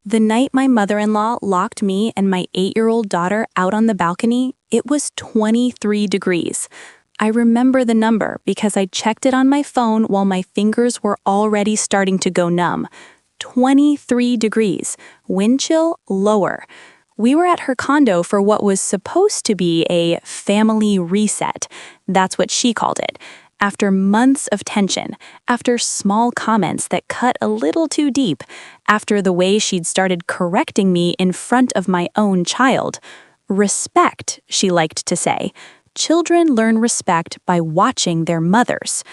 The night my mother-in-law locked me and my 8-year-old daughter out on the balcony, it was 23 degrees. I remember the number because I checked it on my phone while my fingers were already starting to go numb. 23 degrees, wind chill lower. We were at her condo for what was supposed to be a family reset. That's what she called it. After months of tension, after small comments that cut a little too deep, after the way she'd started correcting me in front of my own child. Respect, she liked to say. Children learn respect by watching their mothers.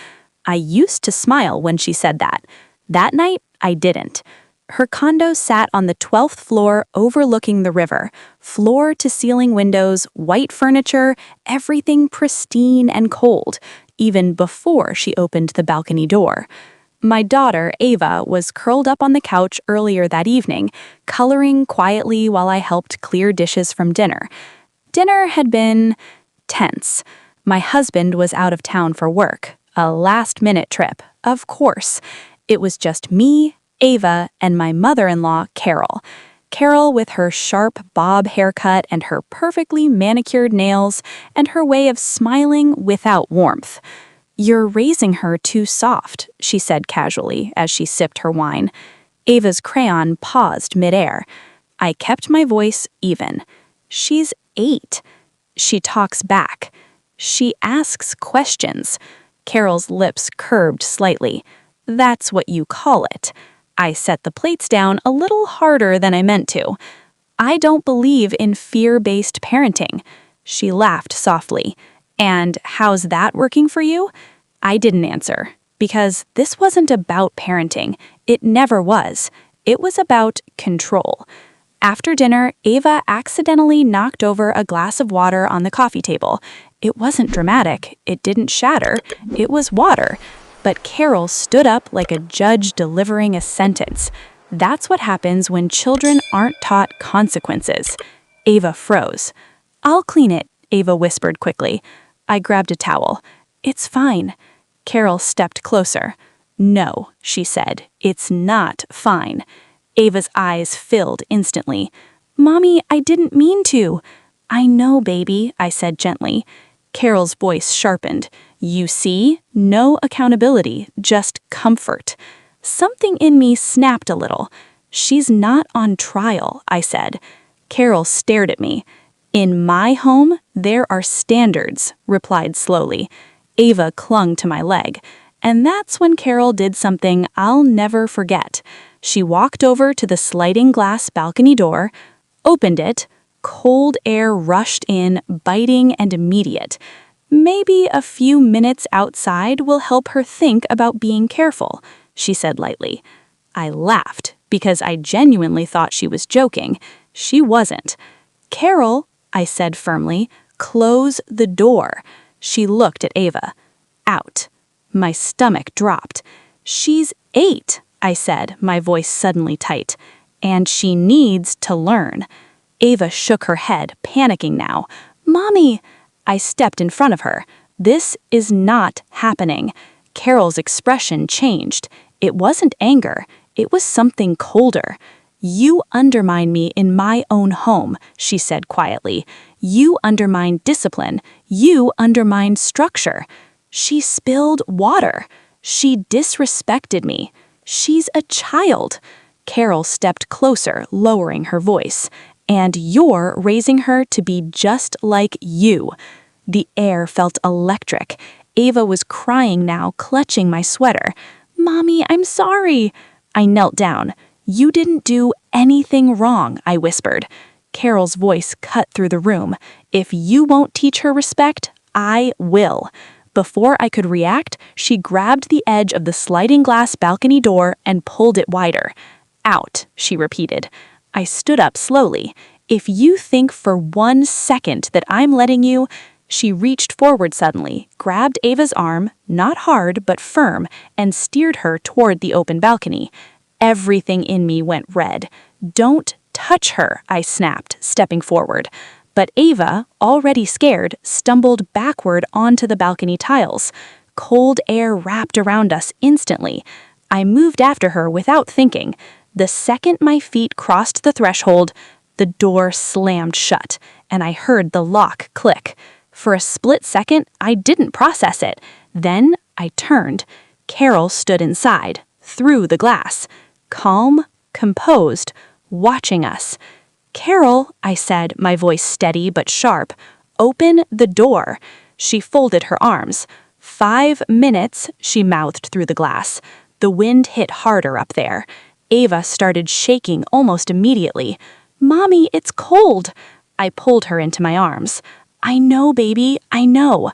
I used to smile when she said that. That night, I didn't. Her condo sat on the 12th floor overlooking the river. Floor-to-ceiling windows, white furniture, everything pristine and cold, even before she opened the balcony door. My daughter, Ava, was curled up on the couch earlier that evening, coloring quietly while I helped clear dishes from dinner. Dinner had been tense. My husband was out of town for work, a last-minute trip, of course. It was just me, Ava, and my mother-in-law, Carol. Carol with her sharp bob haircut and her perfectly manicured nails and her way of smiling without warmth. "You're raising her too soft," she said casually as she sipped her wine. Ava's crayon paused midair. I kept my voice even. "She's 8. She talks back. She asks questions." Carol's lips curved slightly. "That's what you call it." I set the plates down a little harder than I meant to. "I don't believe in fear-based parenting." She laughed softly. "And how's that working for you?" I didn't answer, because this wasn't about parenting. It never was. It was about control. After dinner, Ava accidentally knocked over a glass of water on the coffee table. It wasn't dramatic. It didn't shatter. It was water. But Carol stood up like a judge delivering a sentence. That's what happens when children aren't taught consequences. Ava froze. "I'll clean it," Ava whispered quickly. I grabbed a towel. "It's fine." Carol stepped closer. "No," she said. "It's not fine." Ava's eyes filled instantly. "Mommy, I didn't mean to." "I know, baby," I said gently. Carol's voice sharpened. "You see? No accountability, just comfort." Something in me snapped a little. "She's not on trial," I said. Carol stared at me. "In my home, there are standards," replied slowly. Ava clung to my leg. And that's when Carol did something I'll never forget. She walked over to the sliding glass balcony door, opened it. Cold air rushed in, biting and immediate. "Maybe a few minutes outside will help her think about being careful," she said lightly. I laughed, because I genuinely thought she was joking. She wasn't. "Carol," I said firmly, "close the door." She looked at Ava. "Out." My stomach dropped. "She's 8, I said, my voice suddenly tight. "And she needs to learn." Ava shook her head, panicking now. "Mommy!" I stepped in front of her. "This is not happening." Carol's expression changed. It wasn't anger. It was something colder. "You undermine me in my own home," she said quietly. "You undermine discipline. You undermine structure." She spilled water. She disrespected me. She's a child. Carol stepped closer, lowering her voice. "And you're raising her to be just like you." The air felt electric. Ava was crying now, clutching my sweater. "Mommy, I'm sorry." I knelt down. "You didn't do anything wrong," I whispered. Carol's voice cut through the room. "If you won't teach her respect, I will." Before I could react, she grabbed the edge of the sliding glass balcony door and pulled it wider. "Out," she repeated. I stood up slowly. "If you think for 1 second that I'm letting you—" She reached forward suddenly, grabbed Ava's arm, not hard but firm, and steered her toward the open balcony. Everything in me went red. "Don't touch her," I snapped, stepping forward. But Ava, already scared, stumbled backward onto the balcony tiles. Cold air wrapped around us instantly. I moved after her without thinking. The second my feet crossed the threshold, the door slammed shut, and I heard the lock click. For a split second, I didn't process it. Then I turned. Carol stood inside, through the glass, calm, composed, watching us. "Carol," I said, my voice steady but sharp, "open the door." She folded her arms. "5 minutes," she mouthed through the glass. The wind hit harder up there. Ava started shaking almost immediately. "Mommy, it's cold." I pulled her into my arms. "I know, baby, I know."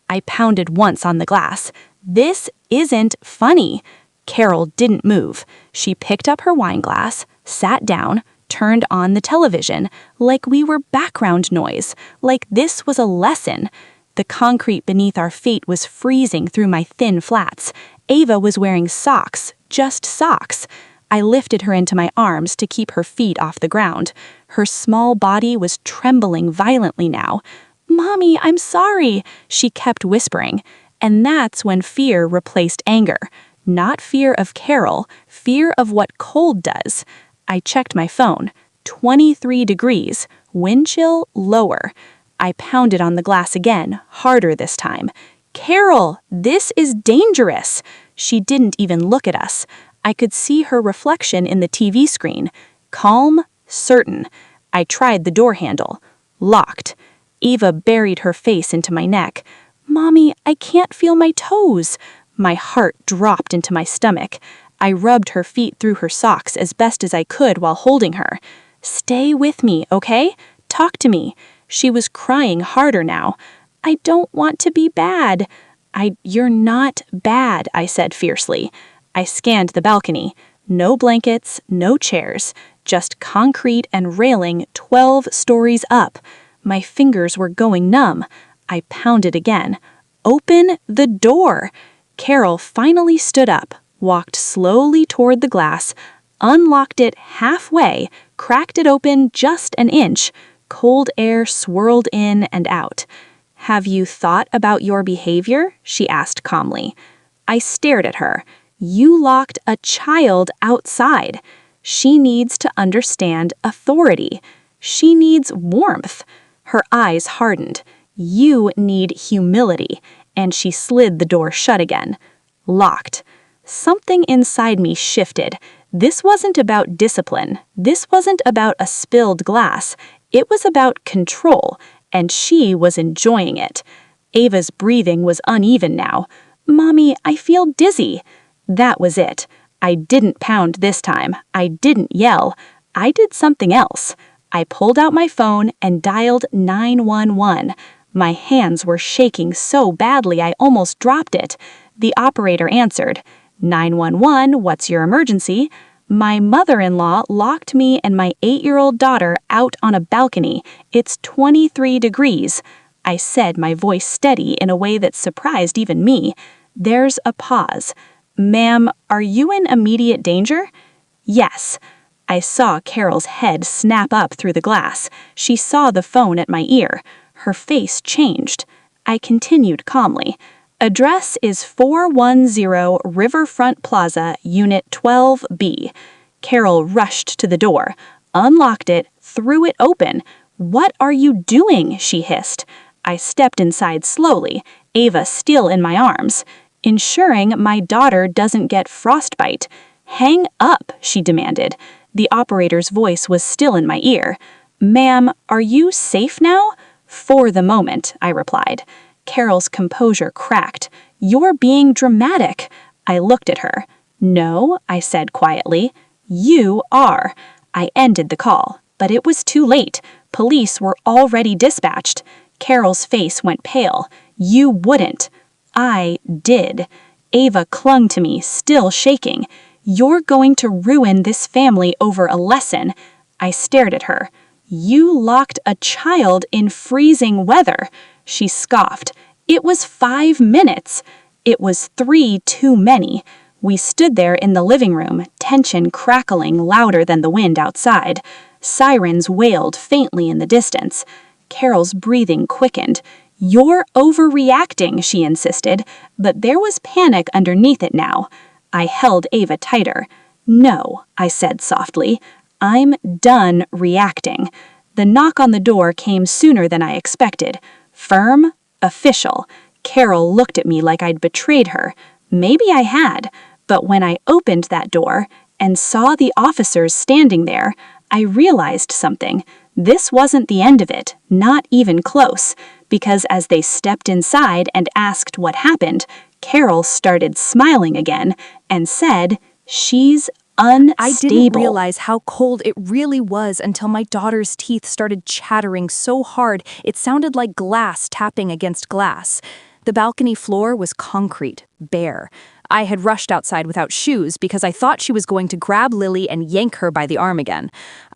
I pounded once on the glass. "This isn't funny." Carol didn't move. She picked up her wine glass, sat down, turned on the television, like we were background noise, like this was a lesson. The concrete beneath our feet was freezing through my thin flats. Ava was wearing socks, just socks. I lifted her into my arms to keep her feet off the ground. Her small body was trembling violently now. "Mommy, I'm sorry," she kept whispering. And that's when fear replaced anger. Not fear of Carol, fear of what cold does. I checked my phone. 23 degrees, wind chill lower. I pounded on the glass again, harder this time. "Carol, this is dangerous." She didn't even look at us. I could see her reflection in the TV screen. Calm, certain. I tried the door handle. Locked. Eva buried her face into my neck. "Mommy, I can't feel my toes." My heart dropped into my stomach. I rubbed her feet through her socks as best as I could while holding her. "Stay with me, okay? Talk to me." She was crying harder now. "I don't want to be bad." You're not bad," I said fiercely. I scanned the balcony. No blankets, no chairs, just concrete and railing 12 stories up. My fingers were going numb. I pounded again. "Open the door." Carol finally stood up, walked slowly toward the glass, unlocked it halfway, cracked it open just an inch. Cold air swirled in and out. "Have you thought about your behavior?" she asked calmly. I stared at her. "You locked a child outside. She needs to understand authority. She needs warmth." Her eyes hardened. "You need humility." And she slid the door shut again. Locked. Something inside me shifted. This wasn't about discipline. This wasn't about a spilled glass. It was about control, and she was enjoying it. Ava's breathing was uneven now. "Mommy, I feel dizzy." That was it. I didn't pound this time. I didn't yell. I did something else. I pulled out my phone and dialed 911. My hands were shaking so badly I almost dropped it. The operator answered. 911, what's your emergency? My mother-in-law locked me and my 8-year-old daughter out on a balcony. It's 23 degrees. I said, my voice steady in a way that surprised even me. There's a pause. Ma'am, are you in immediate danger? Yes. I saw Carol's head snap up through the glass. She saw the phone at my ear. Her face changed. I continued calmly. Address is 410 Riverfront Plaza, Unit 12B. Carol rushed to the door, unlocked it, threw it open. What are you doing? She hissed. I stepped inside slowly, Ava still in my arms, ensuring my daughter doesn't get frostbite. Hang up, she demanded. The operator's voice was still in my ear. Ma'am, are you safe now? For the moment, I replied. Carol's composure cracked. You're being dramatic. I looked at her. No, I said quietly. You are. I ended the call, but it was too late. Police were already dispatched. Carol's face went pale. You wouldn't. I did. Ava clung to me, still shaking. You're going to ruin this family over a lesson. I stared at her. You locked a child in freezing weather. She scoffed. It was 5 minutes. It was 3 too many. We stood there in the living room, tension crackling louder than the wind outside. Sirens wailed faintly in the distance. Carol's breathing quickened. You're overreacting, she insisted, but there was panic underneath it now. I held Ava tighter. "No," I said softly. "I'm done reacting." The knock on the door came sooner than I expected. Firm, official. Carol looked at me like I'd betrayed her. Maybe I had, but when I opened that door and saw the officers standing there, I realized something. This wasn't the end of it, not even close, because as they stepped inside and asked what happened, Carol started smiling again and said, "She's I didn't unstable." realize how cold it really was until my daughter's teeth started chattering so hard it sounded like glass tapping against glass. The balcony floor was concrete, bare. I had rushed outside without shoes because I thought she was going to grab Lily and yank her by the arm again.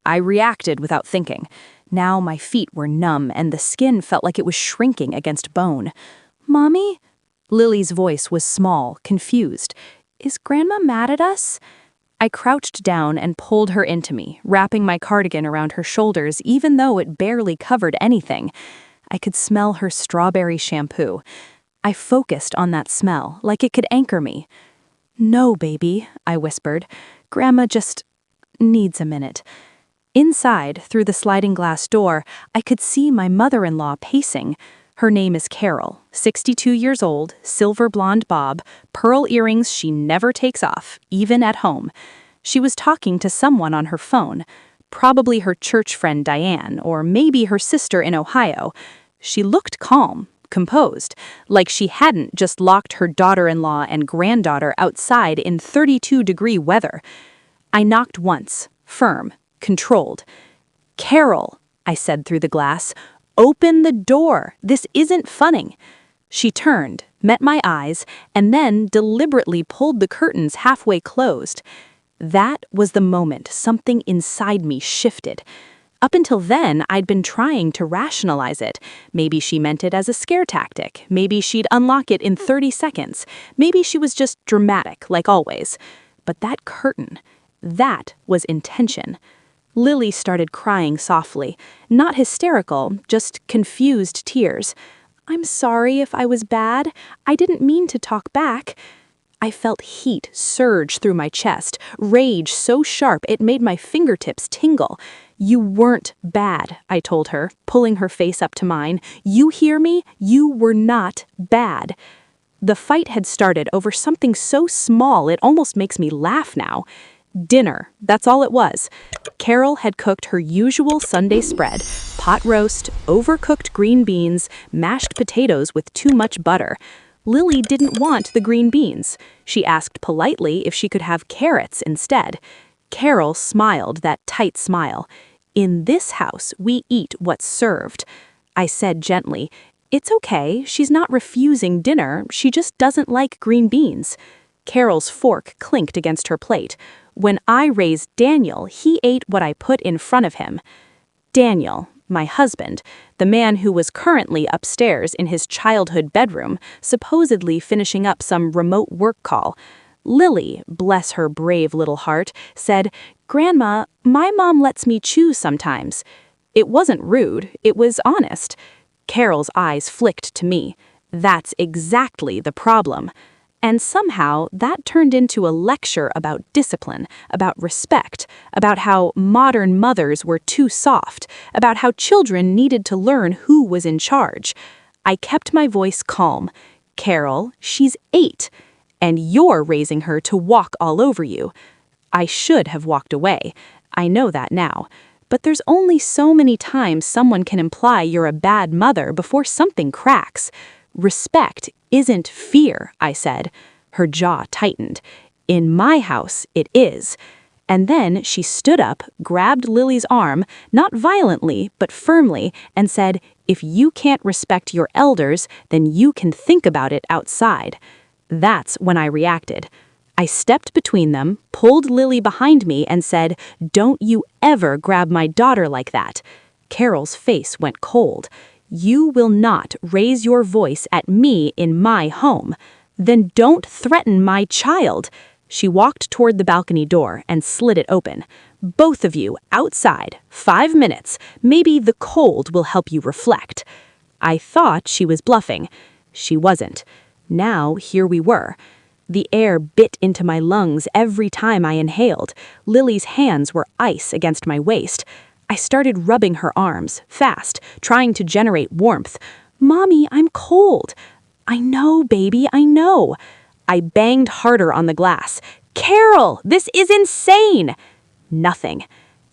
I reacted without thinking. Now my feet were numb and the skin felt like it was shrinking against bone. "Mommy?" Lily's voice was small, confused. "Is Grandma mad at us?" I crouched down and pulled her into me, wrapping my cardigan around her shoulders even though it barely covered anything. I could smell her strawberry shampoo. I focused on that smell, like it could anchor me. "No, baby," I whispered. "Grandma just needs a minute." Inside, through the sliding glass door, I could see my mother-in-law pacing. Her name is Carol, 62 years old, silver blonde bob, pearl earrings she never takes off, even at home. She was talking to someone on her phone, probably her church friend Diane, or maybe her sister in Ohio. She looked calm, composed, like she hadn't just locked her daughter-in-law and granddaughter outside in 32-degree weather. I knocked once, firm, controlled. "Carol," I said through the glass, "open the door. This isn't funning." She turned, met my eyes, and then deliberately pulled the curtains halfway closed. That was the moment something inside me shifted. Up until then, I'd been trying to rationalize it. Maybe she meant it as a scare tactic. Maybe she'd unlock it in 30 seconds. Maybe she was just dramatic, like always. But that curtain, that was intention. Lily started crying softly. Not hysterical, just confused tears. "I'm sorry if I was bad. I didn't mean to talk back." I felt heat surge through my chest, rage so sharp it made my fingertips tingle. "You weren't bad," I told her, pulling her face up to mine. "You hear me? You were not bad." The fight had started over something so small it almost makes me laugh now. Dinner, that's all it was. Carol had cooked her usual Sunday spread: pot roast, overcooked green beans, mashed potatoes with too much butter. Lily didn't want the green beans. She asked politely if she could have carrots instead. Carol smiled that tight smile. "In this house, we eat what's served." I said gently, "It's okay, she's not refusing dinner, she just doesn't like green beans." Carol's fork clinked against her plate. When I raised Daniel, he ate what I put in front of him. Daniel, my husband, the man who was currently upstairs in his childhood bedroom, supposedly finishing up some remote work call. Lily, bless her brave little heart, said, "Grandma, my mom lets me choose sometimes." It wasn't rude, it was honest. Carol's eyes flicked to me. That's exactly the problem. And somehow that turned into a lecture about discipline, about respect, about how modern mothers were too soft, about how children needed to learn who was in charge. I kept my voice calm. "Carol, she's 8, and you're raising her to walk all over you." I should have walked away. I know that now. But there's only so many times someone can imply you're a bad mother before something cracks. "Respect isn't fear," I said. Her jaw tightened. "In my house, it is." And then she stood up, grabbed Lily's arm, not violently, but firmly, and said, "If you can't respect your elders, then you can think about it outside." That's when I reacted. I stepped between them, pulled Lily behind me, and said, "Don't you ever grab my daughter like that." Carol's face went cold. "You will not raise your voice at me in my home. Then don't threaten my child." She walked toward the balcony door and slid it open. "Both of you, outside, 5 minutes. Maybe the cold will help you reflect." I thought she was bluffing. She wasn't. Now, here we were. The air bit into my lungs every time I inhaled. Lily's hands were ice against my waist. I started rubbing her arms, fast, trying to generate warmth. "Mommy, I'm cold." "I know, baby, I know." I banged harder on the glass. "Carol, this is insane!" Nothing.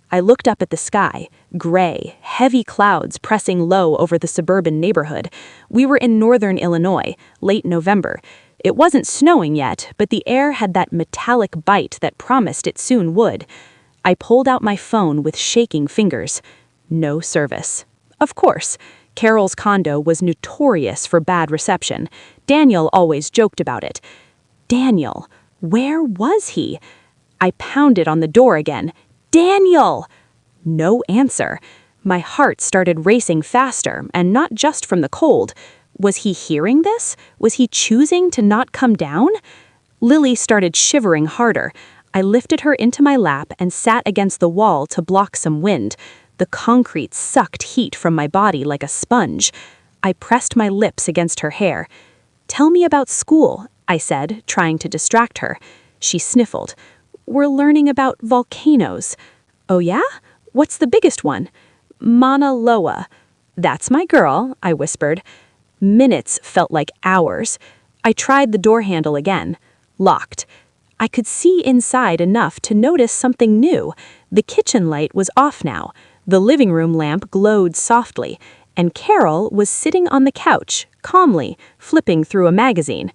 I looked up at the sky, gray, heavy clouds pressing low over the suburban neighborhood. We were in northern Illinois, late November. It wasn't snowing yet, but the air had that metallic bite that promised it soon would. I pulled out my phone with shaking fingers. No service. Of course. Carol's condo was notorious for bad reception. Daniel always joked about it. Daniel, where was he? I pounded on the door again. "Daniel!" No answer. My heart started racing faster, and not just from the cold. Was he hearing this? Was he choosing to not come down? Lily started shivering harder. I lifted her into my lap and sat against the wall to block some wind. The concrete sucked heat from my body like a sponge. I pressed my lips against her hair. "Tell me about school," I said, trying to distract her. She sniffled. "We're learning about volcanoes." "Oh yeah? What's the biggest one?" "Mauna Loa." "That's my girl," I whispered. Minutes felt like hours. I tried the door handle again. Locked. I could see inside enough to notice something new. The kitchen light was off now. The living room lamp glowed softly, and Carol was sitting on the couch, calmly, flipping through a magazine.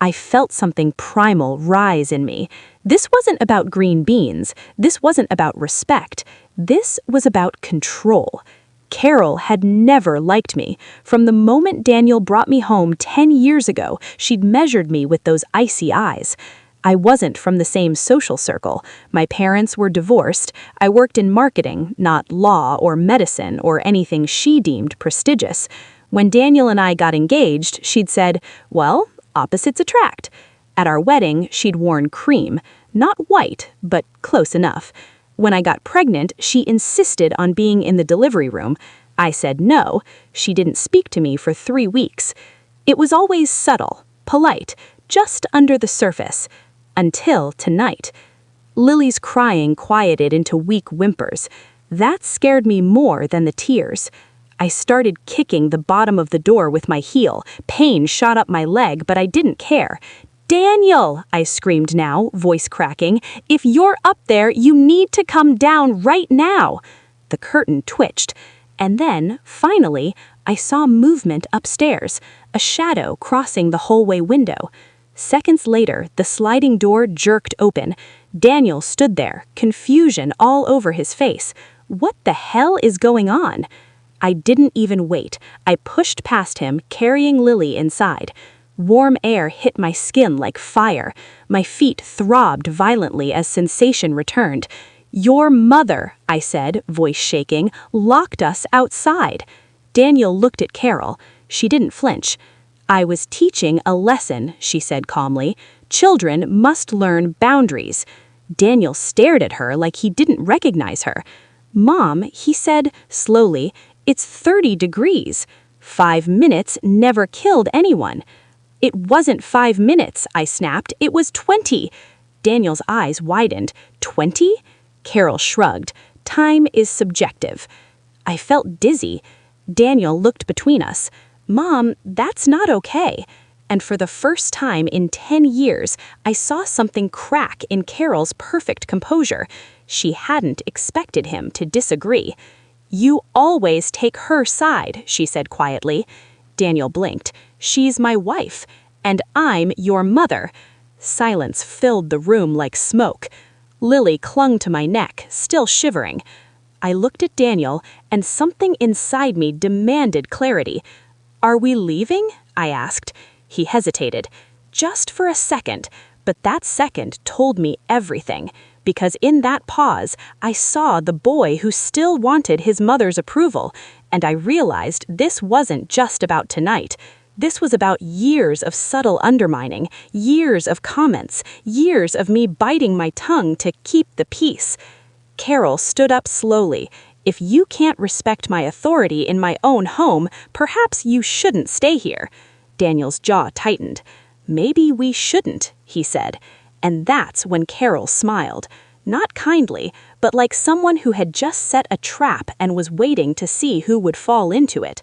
I felt something primal rise in me. This wasn't about green beans. This wasn't about respect. This was about control. Carol had never liked me. From the moment Daniel brought me home 10 years ago, she'd measured me with those icy eyes. I wasn't from the same social circle. My parents were divorced. I worked in marketing, not law or medicine or anything she deemed prestigious. When Daniel and I got engaged, she'd said, "Well, opposites attract." At our wedding, she'd worn cream. Not white, but close enough. When I got pregnant, she insisted on being in the delivery room. I said no. She didn't speak to me for 3 weeks. It was always subtle, polite, just under the surface. Until tonight. Lily's crying quieted into weak whimpers. That scared me more than the tears. I started kicking the bottom of the door with my heel. Pain shot up my leg, but I didn't care. "Daniel!" I screamed now, voice cracking. "If you're up there, you need to come down right now." The curtain twitched. And then, finally, I saw movement upstairs, a shadow crossing the hallway window. Seconds later, the sliding door jerked open. Daniel stood there, confusion all over his face. What the hell is going on? I didn't even wait. I pushed past him, carrying Lily inside. Warm air hit my skin like fire. My feet throbbed violently as sensation returned. "Your mother," I said, voice shaking, "locked us outside." Daniel looked at Carol. She didn't flinch. "I was teaching a lesson," she said calmly. "Children must learn boundaries." Daniel stared at her like he didn't recognize her. "Mom," he said, slowly, "it's 30 degrees. 5 minutes never killed anyone." "It wasn't 5 minutes," I snapped. "It was 20. Daniel's eyes widened. "20?" Carol shrugged. "Time is subjective." I felt dizzy. Daniel looked between us. "Mom, that's not okay." And for the first time in 10 years, I saw something crack in Carol's perfect composure. She hadn't expected him to disagree. "You always take her side," she said quietly. Daniel blinked. "She's my wife, and I'm your mother." Silence filled the room like smoke. Lily clung to my neck, still shivering. I looked at Daniel, and something inside me demanded clarity. "Are we leaving?" I asked. He hesitated. Just for a second, but that second told me everything. Because in that pause, I saw the boy who still wanted his mother's approval, and I realized this wasn't just about tonight. This was about years of subtle undermining, years of comments, years of me biting my tongue to keep the peace. Carol stood up slowly. "If you can't respect my authority in my own home, perhaps you shouldn't stay here." Daniel's jaw tightened. "Maybe we shouldn't," he said. And that's when Carol smiled. Not kindly, but like someone who had just set a trap and was waiting to see who would fall into it.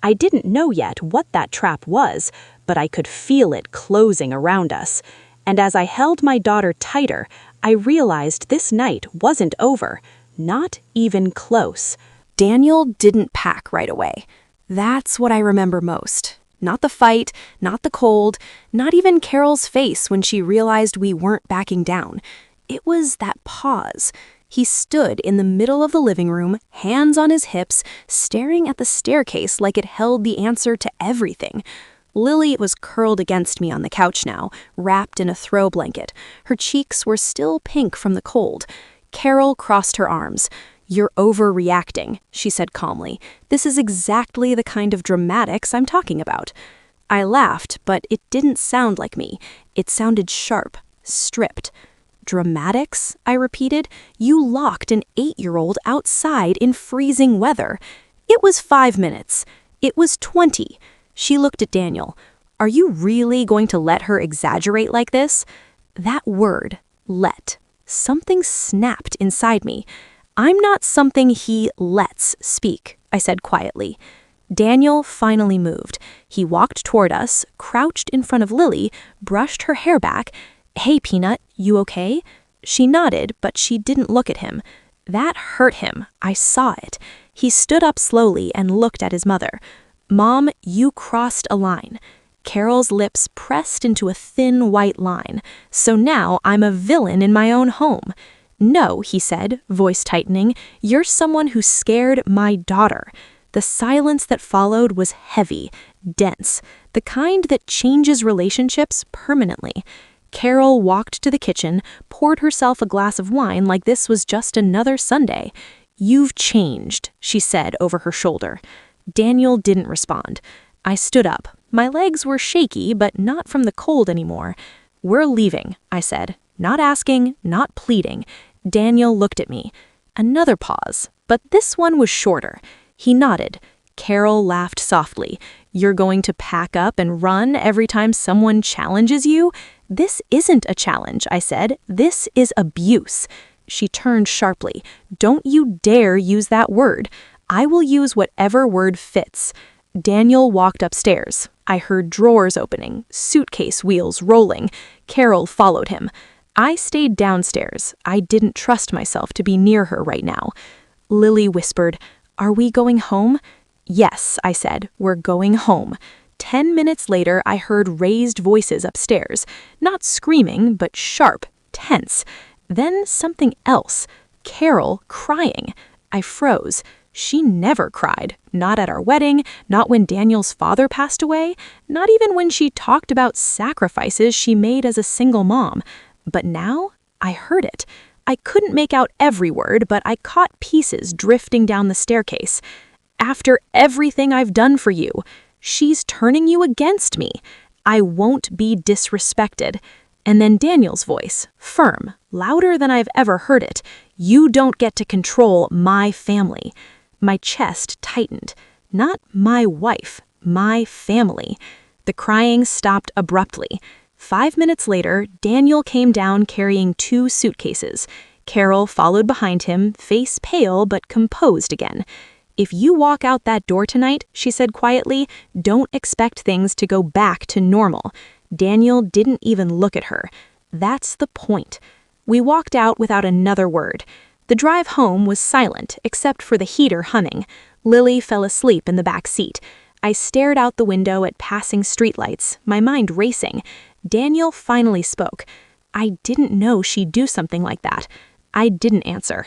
I didn't know yet what that trap was, but I could feel it closing around us. And as I held my daughter tighter, I realized this night wasn't over. Not even close. Daniel didn't pack right away. That's what I remember most. Not the fight, not the cold, not even Carol's face when she realized we weren't backing down. It was that pause. He stood in the middle of the living room, hands on his hips, staring at the staircase like it held the answer to everything. Lily was curled against me on the couch now, wrapped in a throw blanket. Her cheeks were still pink from the cold. Carol crossed her arms. "You're overreacting," she said calmly. "This is exactly the kind of dramatics I'm talking about." I laughed, but it didn't sound like me. It sounded sharp, stripped. "Dramatics?" I repeated. "You locked an 8-year-old outside in freezing weather. It was 5 minutes. It was 20. She looked at Daniel. "Are you really going to let her exaggerate like this?" That word, let. Something snapped inside me. "I'm not something he lets speak," I said quietly. Daniel finally moved. He walked toward us, crouched in front of Lily, brushed her hair back. "Hey, Peanut, you okay?" She nodded, but she didn't look at him. That hurt him. I saw it. He stood up slowly and looked at his mother. "Mom, you crossed a line." Carol's lips pressed into a thin white line. "So now I'm a villain in my own home." "No," he said, voice tightening. "You're someone who scared my daughter." The silence that followed was heavy, dense, the kind that changes relationships permanently. Carol walked to the kitchen, poured herself a glass of wine like this was just another Sunday. "You've changed," she said over her shoulder. Daniel didn't respond. I stood up. My legs were shaky, but not from the cold anymore. "We're leaving," I said. Not asking, not pleading. Daniel looked at me. Another pause, but this one was shorter. He nodded. Carol laughed softly. "You're going to pack up and run every time someone challenges you?" "This isn't a challenge," I said. "This is abuse." She turned sharply. "Don't you dare use that word. I will use whatever word fits." Daniel walked upstairs. I heard drawers opening, suitcase wheels rolling. Carol followed him. I stayed downstairs. I didn't trust myself to be near her right now. Lily whispered, "Are we going home?" "Yes," I said, "we're going home." 10 minutes later, I heard raised voices upstairs. Not screaming, but sharp, tense. Then something else. Carol crying. I froze. She never cried. Not at our wedding, not when Daniel's father passed away, not even when she talked about sacrifices she made as a single mom. But now, I heard it. I couldn't make out every word, but I caught pieces drifting down the staircase. "After everything I've done for you, she's turning you against me. I won't be disrespected." And then Daniel's voice, firm, louder than I've ever heard it. "You don't get to control my family." My chest tightened. Not my wife, my family. The crying stopped abruptly. 5 minutes later, Daniel came down carrying 2 suitcases. Carol followed behind him, face pale but composed again. "If you walk out that door tonight," she said quietly, "don't expect things to go back to normal." Daniel didn't even look at her. That's the point. We walked out without another word. The drive home was silent, except for the heater humming. Lily fell asleep in the back seat. I stared out the window at passing streetlights, my mind racing. Daniel finally spoke. I didn't know she'd do something like that. I didn't answer.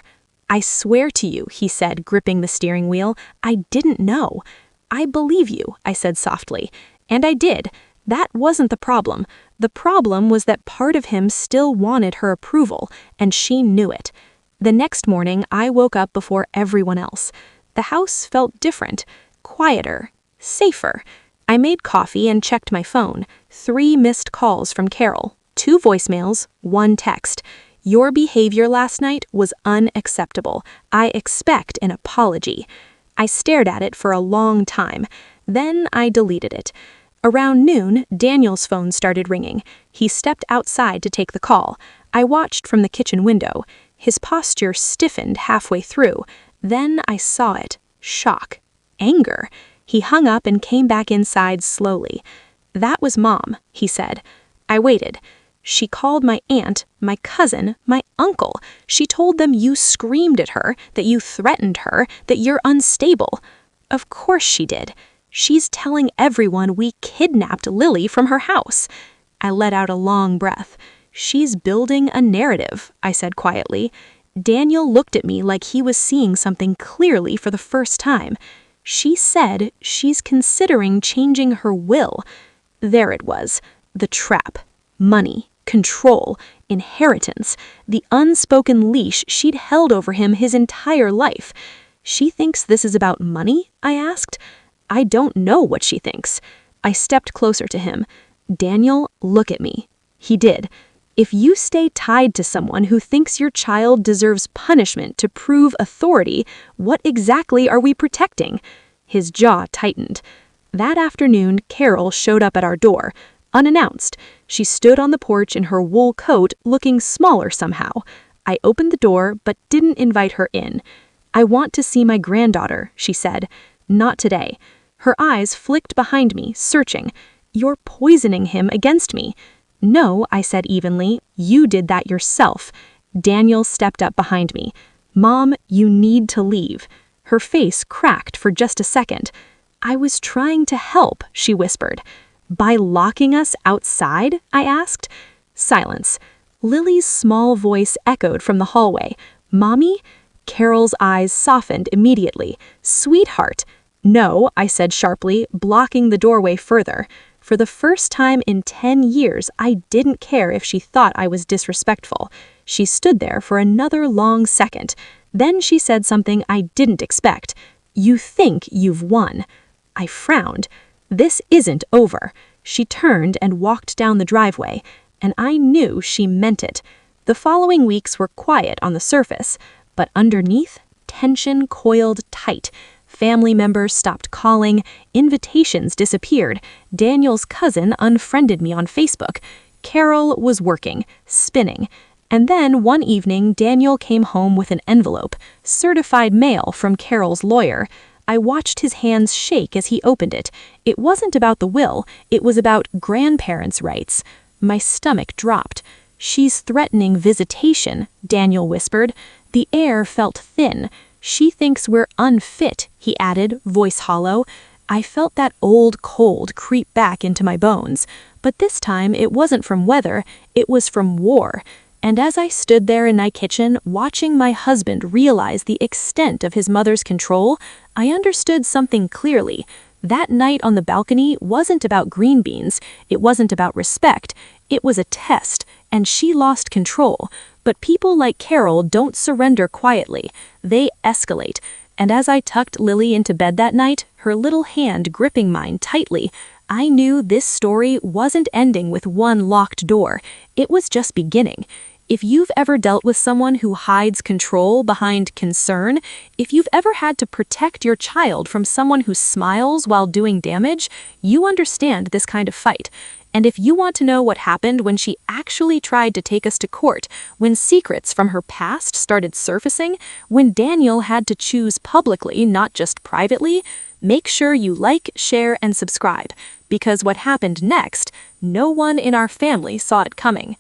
"I swear to you," he said, gripping the steering wheel, "I didn't know." "I believe you," I said softly. And I did. That wasn't the problem. The problem was that part of him still wanted her approval, and she knew it. The next morning, I woke up before everyone else. The house felt different, quieter, safer. I made coffee and checked my phone. 3 missed calls from Carol, 2 voicemails, 1 text. "Your behavior last night was unacceptable. I expect an apology." I stared at it for a long time. Then I deleted it. Around noon, Daniel's phone started ringing. He stepped outside to take the call. I watched from the kitchen window. His posture stiffened halfway through. Then I saw it. Shock. Anger. He hung up and came back inside slowly. "That was Mom," he said. I waited. "She called my aunt, my cousin, my uncle. She told them you screamed at her, that you threatened her, that you're unstable." "Of course she did. She's telling everyone we kidnapped Lily from her house." I let out a long breath. "She's building a narrative," I said quietly. Daniel looked at me like he was seeing something clearly for the first time. "She said she's considering changing her will." There it was. The trap. Money. Control. Inheritance. The unspoken leash she'd held over him his entire life. "She thinks this is about money?" I asked. "I don't know what she thinks." I stepped closer to him. "Daniel, look at me." He did. "If you stay tied to someone who thinks your child deserves punishment to prove authority, what exactly are we protecting?" His jaw tightened. That afternoon, Carol showed up at our door, unannounced. She stood on the porch in her wool coat, looking smaller somehow. I opened the door, but didn't invite her in. "I want to see my granddaughter," she said. "Not today." Her eyes flicked behind me, searching. "You're poisoning him against me." "No," I said evenly, "you did that yourself." Daniel stepped up behind me. "Mom, you need to leave." Her face cracked for just a second. "I was trying to help," she whispered. "By locking us outside?" I asked. Silence. Lily's small voice echoed from the hallway. "Mommy?" Carol's eyes softened immediately. "Sweetheart." "No," I said sharply, blocking the doorway further. For the first time in 10 years, I didn't care if she thought I was disrespectful. She stood there for another long second. Then she said something I didn't expect. "You think you've won." I frowned. "This isn't over." She turned and walked down the driveway, and I knew she meant it. The following weeks were quiet on the surface, but underneath, tension coiled tight. Family members stopped calling, invitations disappeared, Daniel's cousin unfriended me on Facebook. Carol was working, spinning. And then one evening, Daniel came home with an envelope, certified mail from Carol's lawyer. I watched his hands shake as he opened it. It wasn't about the will, it was about grandparents' rights. My stomach dropped. "She's threatening visitation," Daniel whispered. The air felt thin. "She thinks we're unfit," he added, voice hollow. I felt that old cold creep back into my bones. But this time it wasn't from weather, it was from war. And as I stood there in my kitchen, watching my husband realize the extent of his mother's control, I understood something clearly. That night on the balcony wasn't about green beans, it wasn't about respect, it was a test, and she lost control. But people like Carol don't surrender quietly, they escalate. And as I tucked Lily into bed that night, her little hand gripping mine tightly, I knew this story wasn't ending with one locked door, it was just beginning. If you've ever dealt with someone who hides control behind concern, if you've ever had to protect your child from someone who smiles while doing damage, you understand this kind of fight. And if you want to know what happened when she actually tried to take us to court, when secrets from her past started surfacing, when Daniel had to choose publicly, not just privately, make sure you like, share, and subscribe. Because what happened next, no one in our family saw it coming.